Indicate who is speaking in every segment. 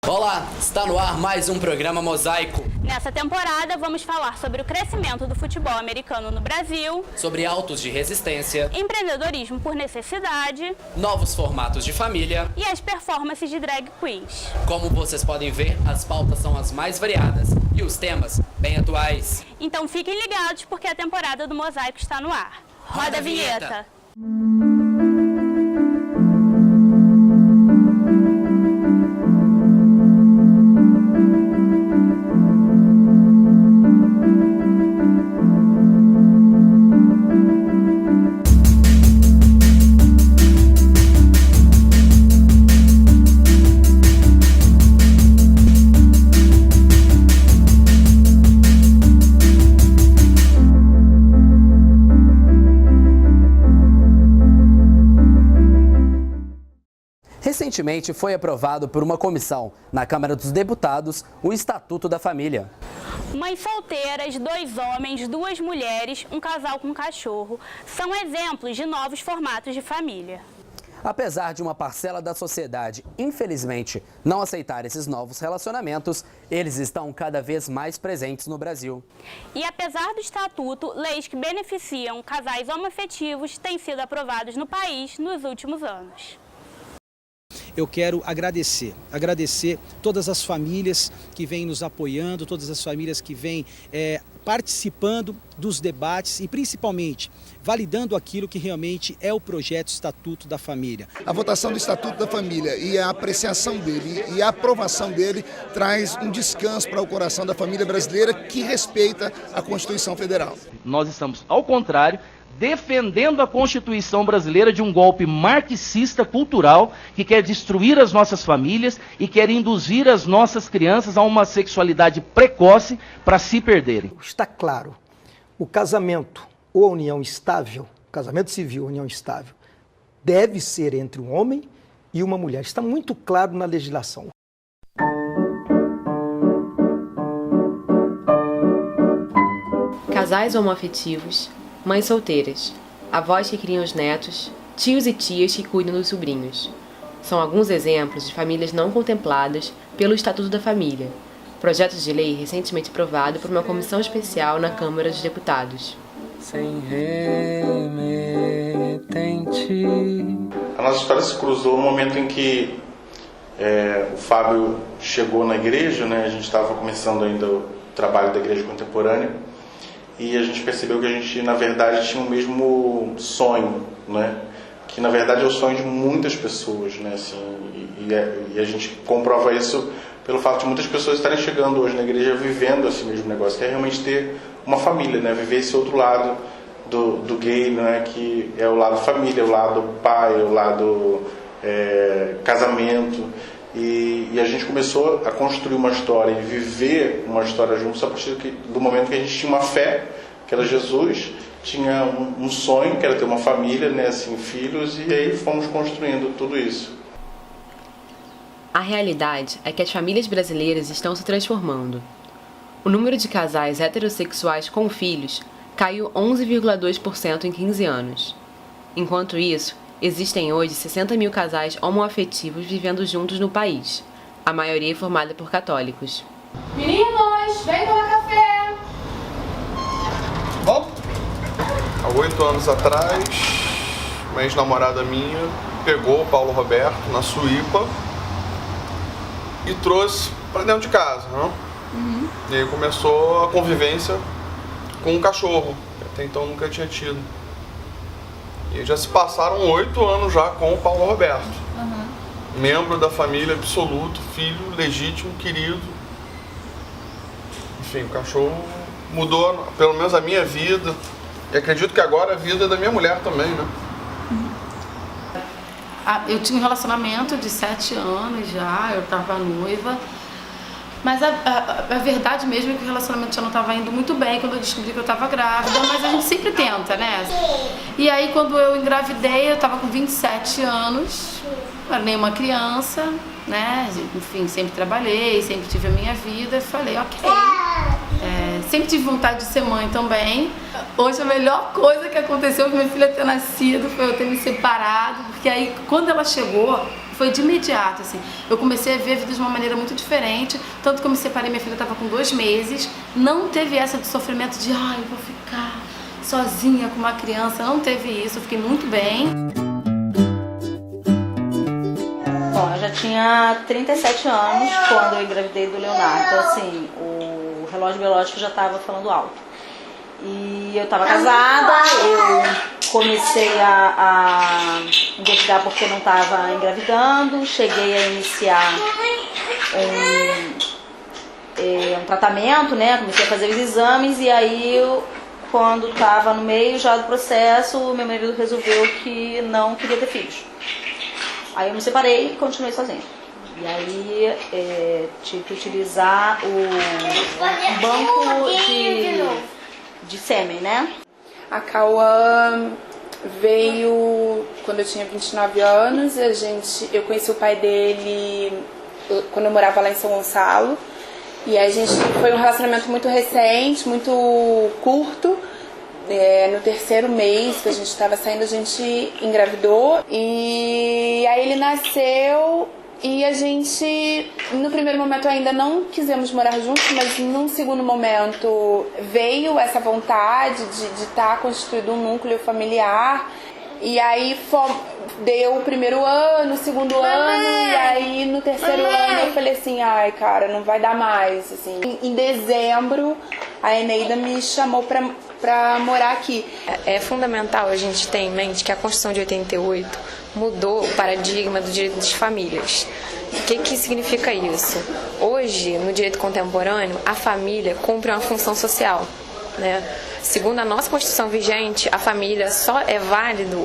Speaker 1: Olá, está no ar mais um programa Mosaico.
Speaker 2: Nessa temporada, vamos falar sobre o crescimento do futebol americano no Brasil,
Speaker 1: Sobre autos de resistência,
Speaker 2: empreendedorismo por necessidade
Speaker 1: novos formatos de família.
Speaker 2: e as performances de drag queens.
Speaker 1: Como vocês podem ver, as pautas são as mais variadas e os temas bem atuais.
Speaker 2: Então fiquem ligados porque a temporada do Mosaico está no ar. Roda a vinheta!
Speaker 1: Recentemente foi aprovado por uma comissão na Câmara dos Deputados o Estatuto da Família.
Speaker 2: Mães solteiras, 2 homens, 2 mulheres, um casal com cachorro são exemplos de novos formatos de família.
Speaker 1: Apesar de uma parcela da sociedade, infelizmente, não aceitar esses novos relacionamentos, eles estão cada vez mais presentes no Brasil.
Speaker 2: E apesar do estatuto, leis que beneficiam casais homoafetivos têm sido aprovados no país nos últimos anos.
Speaker 3: Eu quero agradecer todas as famílias que vêm nos apoiando, todas as famílias que vêm participando dos debates e principalmente validando aquilo que realmente é o projeto Estatuto da Família.
Speaker 4: A votação do Estatuto da Família e a apreciação dele e a aprovação dele traz um descanso para o coração da família brasileira que respeita a Constituição Federal.
Speaker 5: Nós estamos, ao contrário, defendendo a Constituição brasileira de um golpe marxista cultural que quer destruir as nossas famílias e quer induzir as nossas crianças a uma sexualidade precoce para se perderem.
Speaker 6: Está claro, o casamento ou a união estável, o casamento civil, a união estável, deve ser entre um homem e uma mulher. Está muito claro na legislação.
Speaker 7: Casais homoafetivos, mães solteiras, avós que criam os netos, tios e tias que cuidam dos sobrinhos. São alguns exemplos de famílias não contempladas pelo Estatuto da Família, projeto de lei recentemente aprovado por uma comissão especial na Câmara dos Deputados.
Speaker 8: Sem remetente.
Speaker 9: A nossa história se cruzou no momento em que o Fábio chegou na igreja, né? A gente estava começando ainda o trabalho da igreja contemporânea. E a gente percebeu que a gente, na verdade, tinha o mesmo sonho, né? Que, na verdade, é o sonho de muitas pessoas, né? Assim, e a gente comprova isso pelo fato de muitas pessoas estarem chegando hoje na igreja vivendo esse mesmo negócio, que é realmente ter uma família, né? Viver esse outro lado do gay, né? Que é o lado família, o lado pai, o lado casamento. E a gente começou a construir uma história e viver uma história juntos a partir do momento que a gente tinha uma fé, que era Jesus, tinha um sonho, que era ter uma família, né, assim, filhos, e aí fomos construindo tudo isso.
Speaker 7: A realidade é que as famílias brasileiras estão se transformando. O número de casais heterossexuais com filhos caiu 11,2% em 15 anos. Enquanto isso, existem hoje 60 mil casais homoafetivos vivendo juntos no país, a maioria formada por católicos.
Speaker 10: Meninos, vem tomar café!
Speaker 11: Bom, há 8 anos atrás, uma ex-namorada minha pegou o Paulo Roberto na Suípa e trouxe para dentro de casa, né? E aí começou a convivência com um cachorro, que até então nunca tinha tido. E já se passaram 8 anos já com o Paulo Roberto. Membro da família absoluto, filho legítimo, querido. Enfim, o cachorro mudou, pelo menos a minha vida. E acredito que agora a vida da minha mulher também, né?
Speaker 10: Eu tinha um relacionamento de 7 anos já, eu estava noiva. Mas a verdade mesmo é que o relacionamento já não estava indo muito bem quando eu descobri que eu estava grávida, mas a gente sempre tenta, né? E aí quando eu engravidei, eu estava com 27 anos, não era nenhuma criança, né? Enfim, sempre trabalhei, sempre tive a minha vida, falei, ok. Sempre tive vontade de ser mãe também. Hoje a melhor coisa que aconteceu com minha filha ter nascido foi eu ter me separado, porque aí quando ela chegou, foi de imediato, assim. Eu comecei a ver a vida de uma maneira muito diferente, tanto que eu me separei, minha filha estava com 2 meses, não teve essa de sofrimento de, ai, eu vou ficar sozinha com uma criança, não teve isso, eu fiquei muito bem.
Speaker 8: Bom, eu já tinha 37 anos quando eu engravidei do Leonardo, então assim, o relógio biológico já estava falando alto. E eu estava casada, eu comecei a engravidar porque não estava engravidando, cheguei a iniciar um tratamento, né? Comecei a fazer os exames e aí, quando estava no meio já do processo, meu marido resolveu que não queria ter filhos. Aí eu me separei e continuei sozinha. E aí tive que utilizar o banco de sêmen, né?
Speaker 12: A Cauã veio quando eu tinha 29 anos. Eu conheci o pai dele quando eu morava lá em São Gonçalo. E a gente foi um relacionamento muito recente, muito curto. No 3º mês que a gente estava saindo, a gente engravidou. E aí ele nasceu. E a gente, no primeiro momento ainda não quisemos morar juntos, mas num segundo momento veio essa vontade de estar constituído um núcleo familiar. E aí deu o primeiro ano, o segundo ano, e aí no 3º ano eu falei assim, ai cara, não vai dar mais. Assim. Em dezembro a Eneida me chamou pra morar aqui.
Speaker 13: É fundamental a gente ter em mente que a Constituição de 88 mudou o paradigma do direito das famílias. O que significa isso? Hoje, no direito contemporâneo, a família cumpre uma função social, né? Segundo a nossa Constituição vigente, a família só é válido,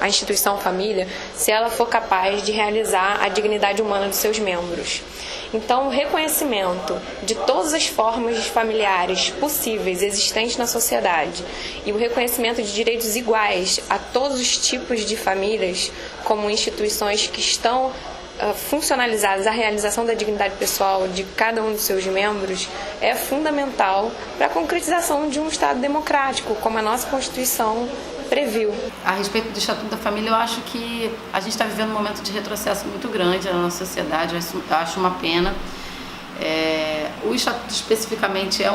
Speaker 13: a instituição família, se ela for capaz de realizar a dignidade humana dos seus membros. Então, o reconhecimento de todas as formas familiares possíveis existentes na sociedade e o reconhecimento de direitos iguais a todos os tipos de famílias como instituições que estão funcionalizadas à realização da dignidade pessoal de cada um dos seus membros é fundamental para a concretização de um Estado democrático, como a nossa Constituição previu.
Speaker 10: A respeito do Estatuto da Família, eu acho que a gente está vivendo um momento de retrocesso muito grande na nossa sociedade, eu acho uma pena. O Estatuto especificamente é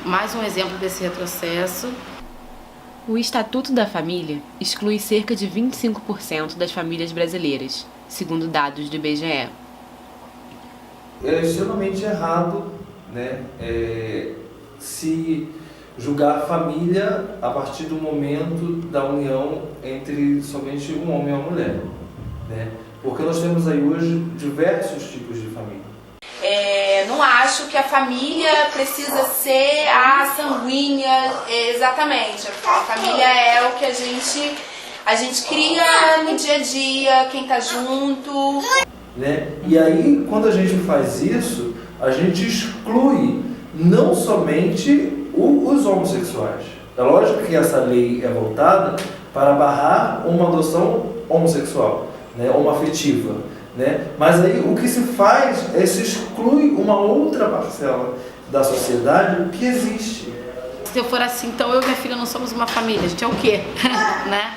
Speaker 10: mais um exemplo desse retrocesso.
Speaker 7: O Estatuto da Família exclui cerca de 25% das famílias brasileiras, segundo dados do IBGE.
Speaker 14: É extremamente errado, né, se julgar a família a partir do momento da união entre somente um homem e uma mulher, né? Porque nós temos aí hoje diversos tipos de família.
Speaker 12: Não acho que a família precisa ser a sanguínea, exatamente. A família é o que a gente cria no dia a dia, quem tá junto.
Speaker 14: Né? E aí, quando a gente faz isso, a gente exclui não somente os homossexuais. É lógico que essa lei é voltada para barrar uma adoção homossexual, né? Homoafetiva. Né? Mas aí o que se faz é se exclui uma outra parcela da sociedade que existe.
Speaker 10: Se eu for assim, então eu e minha filha não somos uma família, a gente é o quê? Né?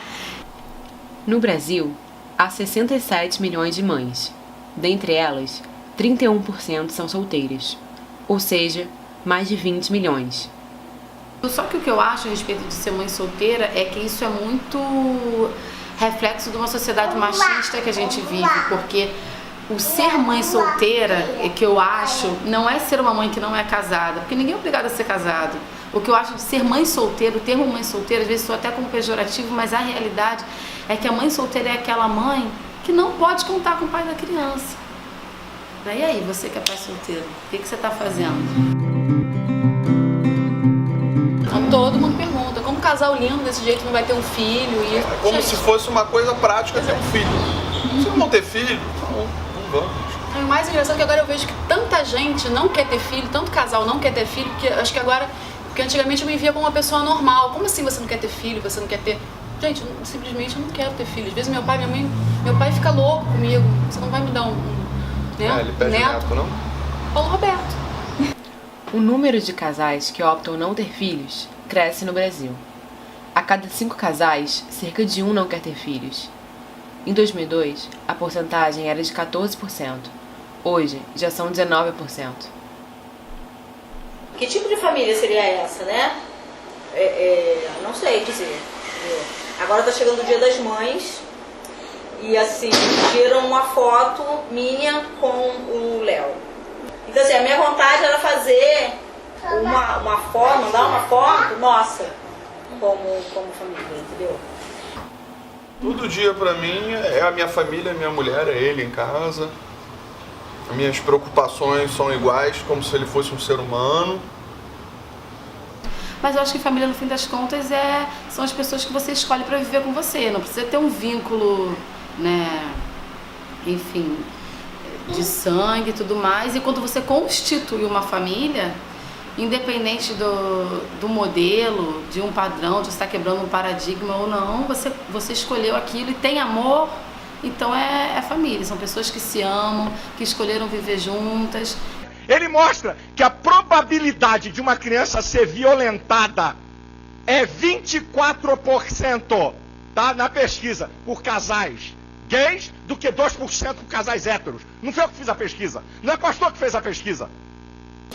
Speaker 7: No Brasil, há 67 milhões de mães. Dentre elas, 31% são solteiras, ou seja, mais de 20 milhões.
Speaker 10: Só que o que eu acho a respeito de ser mãe solteira é que isso é muito reflexo de uma sociedade machista que a gente vive, porque o ser mãe solteira, que eu acho, não é ser uma mãe que não é casada, porque ninguém é obrigado a ser casado. O que eu acho de ser mãe solteira, o termo mãe solteira, às vezes soa até como pejorativo, mas a realidade é que a mãe solteira é aquela mãe que não pode contar com o pai da criança. E aí, você que é pai solteiro, o que você está fazendo?
Speaker 15: Todo mundo pergunta, como um casal lindo desse jeito não vai ter um filho? E...
Speaker 11: É como se fosse uma coisa prática ter um filho. Se não ter filho, não vamos.
Speaker 15: O mais engraçado é que agora eu vejo que tanta gente não quer ter filho, tanto casal não quer ter filho, que acho que agora, porque antigamente eu me via como uma pessoa normal. Como assim você não quer ter filho, você não quer ter... Gente, simplesmente eu não quero ter filho. Às vezes meu pai, minha mãe, meu pai fica louco comigo. Você não vai me dar
Speaker 11: ele pede neto, não?
Speaker 15: Paulo Roberto.
Speaker 7: O número de casais que optam não ter filhos cresce no Brasil. A cada 5 casais, cerca de 1 não quer ter filhos. Em 2002, a porcentagem era de 14%. Hoje, já são 19%.
Speaker 8: Que tipo de família seria essa, né? Não sei dizer. Agora tá chegando o Dia das Mães e assim, tiram uma foto minha com o Léo. Então assim, a minha vontade era fazer uma foto, mandar uma foto nossa como família, entendeu?
Speaker 11: Todo dia pra mim é a minha família, a minha mulher, é ele em casa. As minhas preocupações são iguais, como se ele fosse um ser humano.
Speaker 10: Mas eu acho que família, no fim das contas, são as pessoas que você escolhe para viver com você. Não precisa ter um vínculo, né, enfim, de sangue e tudo mais. E quando você constitui uma família, independente do modelo, de um padrão, de você estar quebrando um paradigma ou não, você escolheu aquilo e tem amor, então é família. São pessoas que se amam, que escolheram viver juntas.
Speaker 16: Ele mostra que a probabilidade de uma criança ser violentada é 24%, tá? Na pesquisa, por casais gays, do que 2% por casais héteros. Não foi eu que fiz a pesquisa, não é o pastor que fez a pesquisa.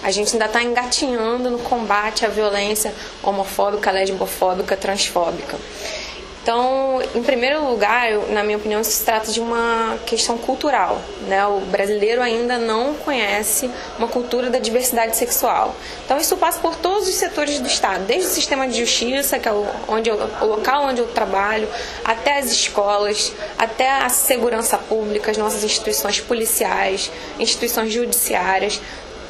Speaker 13: A gente ainda está engatinhando no combate à violência homofóbica, lesbofóbica, transfóbica. Então, em primeiro lugar, na minha opinião, isso se trata de uma questão cultural, né? O brasileiro ainda não conhece uma cultura da diversidade sexual. Então, isso passa por todos os setores do Estado, desde o sistema de justiça, que é o local onde eu trabalho, até as escolas, até a segurança pública, as nossas instituições policiais, instituições judiciárias,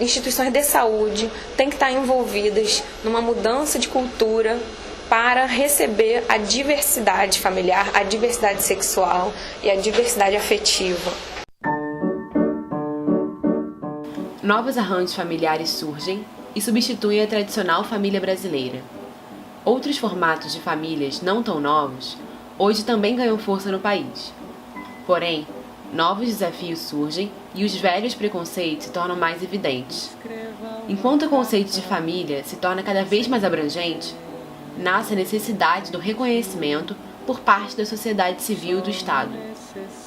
Speaker 13: instituições de saúde, têm que estar envolvidas numa mudança de cultura para receber a diversidade familiar, a diversidade sexual e a diversidade afetiva.
Speaker 7: Novos arranjos familiares surgem e substituem a tradicional família brasileira. Outros formatos de famílias não tão novos hoje também ganham força no país. Porém, novos desafios surgem e os velhos preconceitos se tornam mais evidentes. Enquanto o conceito de família se torna cada vez mais abrangente, nasce a necessidade do reconhecimento por parte da sociedade civil do Estado.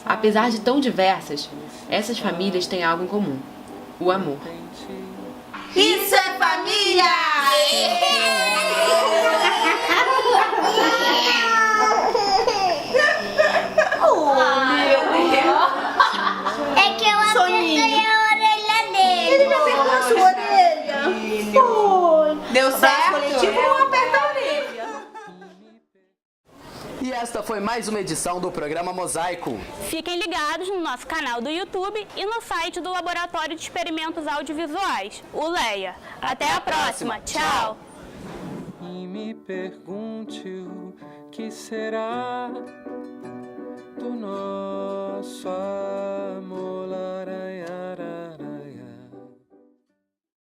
Speaker 7: Apesar de tão diversas, essas famílias têm algo em comum: o amor.
Speaker 17: Isso é família!
Speaker 18: Oh, meu Deus! É que eu apertei a orelha dele. Ele me apertou a sua orelha? Foi. Deu certo? Coletivo não aperta a orelha.
Speaker 1: E esta foi mais uma edição do programa Mosaico.
Speaker 2: Fiquem ligados no nosso canal do YouTube e no site do Laboratório de Experimentos Audiovisuais, o LEA. Até a próxima. Tchau.
Speaker 19: E me pergunte o que será do nosso